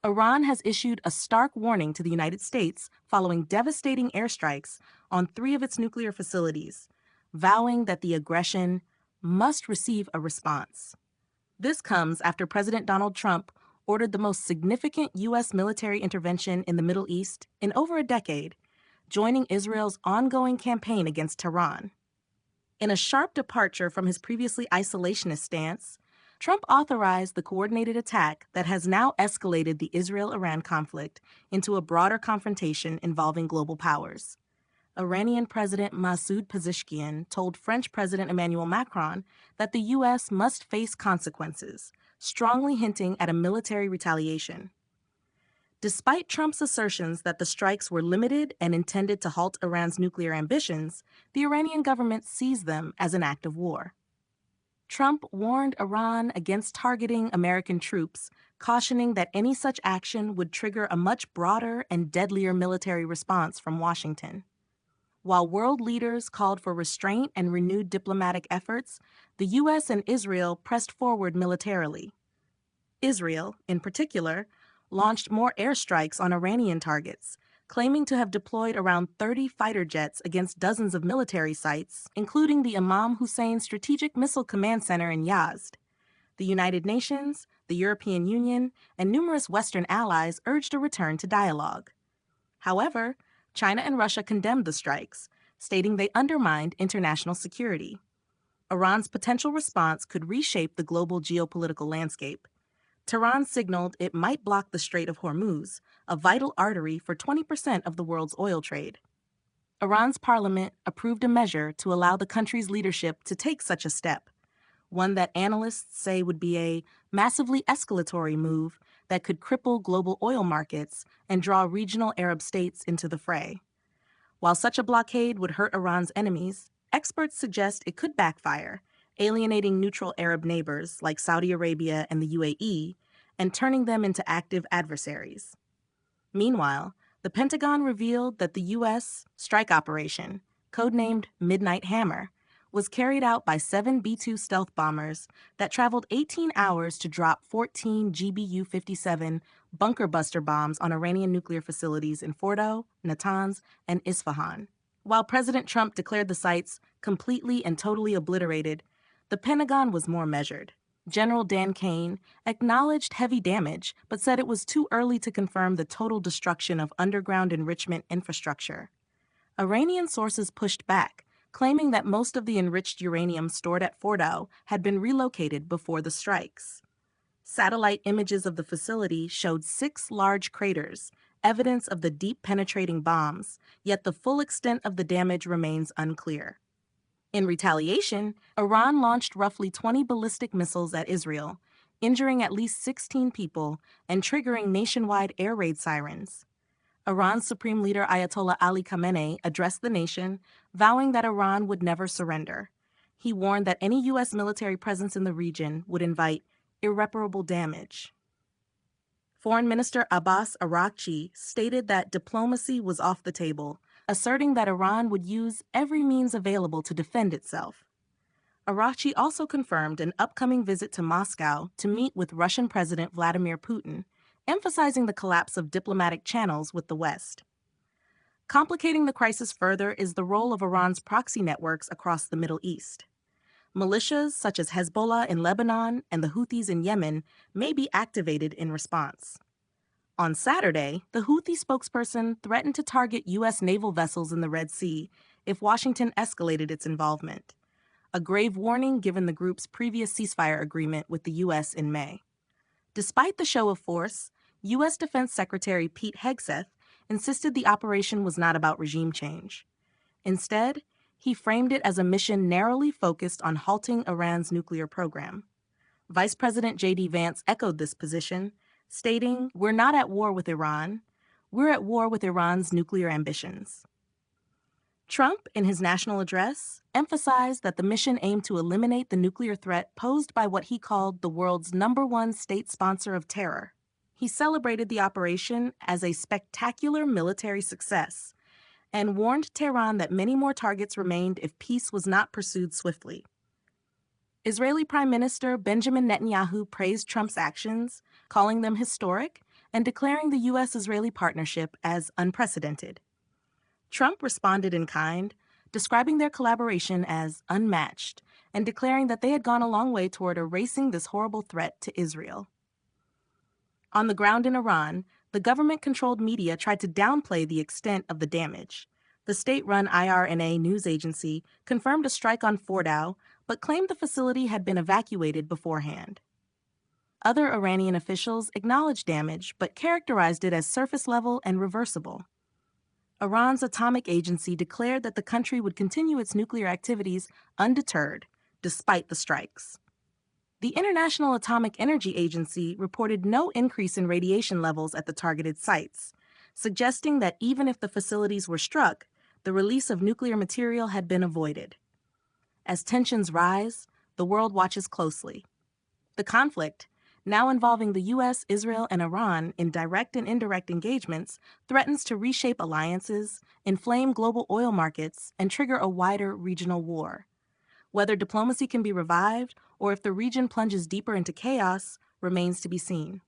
Iran has issued a stark warning to the United States following devastating airstrikes on three of its nuclear facilities, vowing that the aggression must receive a response. This comes after President Donald Trump ordered the most significant U.S. military intervention in the Middle East in over a decade, joining Israel's ongoing campaign against Tehran. In a sharp departure from his previously isolationist stance, Trump authorized the coordinated attack that has now escalated the Israel-Iran conflict into a broader confrontation involving global powers. Iranian President Masoud Pezeshkian told French President Emmanuel Macron that the U.S. must face consequences, strongly hinting at a military retaliation. Despite Trump's assertions that the strikes were limited and intended to halt Iran's nuclear ambitions, the Iranian government sees them as an act of war. Trump warned Iran against targeting American troops, cautioning that any such action would trigger a much broader and deadlier military response from Washington. While world leaders called for restraint and renewed diplomatic efforts, the U.S. and Israel pressed forward militarily. Israel, in particular, launched more airstrikes on Iranian targets, claiming to have deployed around 30 fighter jets against dozens of military sites, including the Imam Hussein Strategic Missile Command Center in Yazd. The United Nations, the European Union, and numerous Western allies urged a return to dialogue. However, China and Russia condemned the strikes, stating they undermined international security. Iran's potential response could reshape the global geopolitical landscape. Tehran signaled it might block the Strait of Hormuz, a vital artery for 20% of the world's oil trade. Iran's parliament approved a measure to allow the country's leadership to take such a step, one that analysts say would be a massively escalatory move that could cripple global oil markets and draw regional Arab states into the fray. While such a blockade would hurt Iran's enemies, experts suggest it could backfire, alienating neutral Arab neighbors like Saudi Arabia and the UAE, and turning them into active adversaries. Meanwhile, the Pentagon revealed that the U.S. strike operation, codenamed Midnight Hammer, was carried out by 7 B-2 stealth bombers that traveled 18 hours to drop 14 GBU-57 bunker buster bombs on Iranian nuclear facilities in Fordo, Natanz, and Isfahan. While President Trump declared the sites completely and totally obliterated, the Pentagon was more measured. General Dan Kane acknowledged heavy damage, but said it was too early to confirm the total destruction of underground enrichment infrastructure. Iranian sources pushed back, claiming that most of the enriched uranium stored at Fordo had been relocated before the strikes. Satellite images of the facility showed 6 large craters, evidence of the deep penetrating bombs, yet the full extent of the damage remains unclear. In retaliation, Iran launched roughly 20 ballistic missiles at Israel, injuring at least 16 people and triggering nationwide air raid sirens. Iran's Supreme Leader Ayatollah Ali Khamenei addressed the nation, vowing that Iran would never surrender. He warned that any U.S. military presence in the region would invite irreparable damage. Foreign Minister Abbas Araghchi stated that diplomacy was off the table, asserting that Iran would use every means available to defend itself. Araghchi also confirmed an upcoming visit to Moscow to meet with Russian President Vladimir Putin, emphasizing the collapse of diplomatic channels with the West. Complicating the crisis further is the role of Iran's proxy networks across the Middle East. Militias such as Hezbollah in Lebanon and the Houthis in Yemen may be activated in response. On Saturday, the Houthi spokesperson threatened to target U.S. naval vessels in the Red Sea if Washington escalated its involvement, a grave warning given the group's previous ceasefire agreement with the U.S. in May. Despite the show of force, U.S. Defense Secretary Pete Hegseth insisted the operation was not about regime change. Instead, he framed it as a mission narrowly focused on halting Iran's nuclear program. Vice President J.D. Vance echoed this position, stating, "We're not at war with Iran. We're at war with Iran's nuclear ambitions." Trump, in his national address, emphasized that the mission aimed to eliminate the nuclear threat posed by what he called the world's #1 state sponsor of terror. He celebrated the operation as a spectacular military success and warned Tehran that many more targets remained if peace was not pursued swiftly. Israeli Prime Minister Benjamin Netanyahu praised Trump's actions, calling them historic and declaring the U.S.-Israeli partnership as unprecedented. Trump responded in kind, describing their collaboration as unmatched and declaring that they had gone a long way toward erasing this horrible threat to Israel. On the ground in Iran, the government-controlled media tried to downplay the extent of the damage. The state-run IRNA news agency confirmed a strike on Fordow, but claimed the facility had been evacuated beforehand. Other Iranian officials acknowledged damage, but characterized it as surface-level and reversible. Iran's atomic agency declared that the country would continue its nuclear activities undeterred, despite the strikes. The International Atomic Energy Agency reported no increase in radiation levels at the targeted sites, suggesting that even if the facilities were struck, the release of nuclear material had been avoided. As tensions rise, the world watches closely. The conflict, now involving the U.S., Israel, and Iran in direct and indirect engagements, threatens to reshape alliances, inflame global oil markets, and trigger a wider regional war. Whether diplomacy can be revived or if the region plunges deeper into chaos remains to be seen.